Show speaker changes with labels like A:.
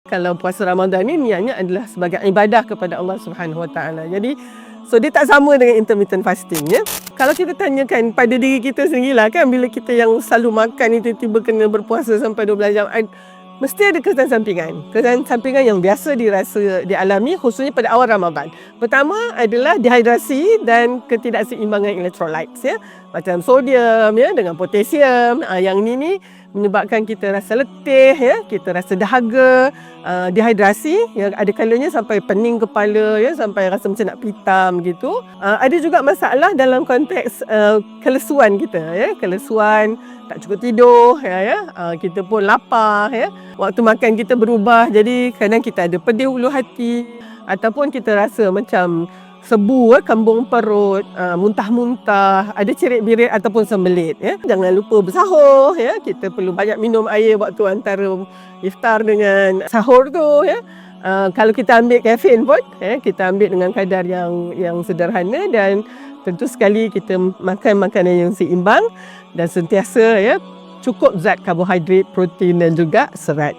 A: Kalau puasa Ramadan ni niatnya adalah sebagai ibadah kepada Allah Subhanahu Wa Taala. Jadi dia tak sama dengan intermittent fasting ya. Kalau kita tanyakan pada diri kita sendirilah kan, bila kita yang selalu makan itu tiba kena berpuasa sampai 12 jam, mesti ada kesan sampingan. Kesan sampingan yang biasa dialami khususnya pada awal Ramadan. Pertama adalah dehidrasi dan ketidakseimbangan elektrolit ya. Macam sodium ya dengan potasium. Yang ni menyebabkan kita rasa letih ya, kita rasa dahaga, dehidrasi ya, ada kalanya sampai pening kepala ya, sampai rasa macam nak pitam gitu. Ada juga masalah dalam konteks kelesuan kita ya, kelesuan, tak cukup tidur ya, kita pun lapar ya. Waktu makan kita berubah, jadi kadang kita ada pedih ulu hati ataupun kita rasa macam sebu, kembung perut, muntah-muntah, ada cerit-birit ataupun sembelit ya. Jangan lupa bersahur ya. Kita perlu banyak minum air waktu antara iftar dengan sahur tu ya. Kalau kita ambil kafein pun ya, kita ambil dengan kadar yang sederhana, dan tentu sekali kita makan makanan yang seimbang dan sentiasa ya cukup zat karbohidrat, protein dan juga serat.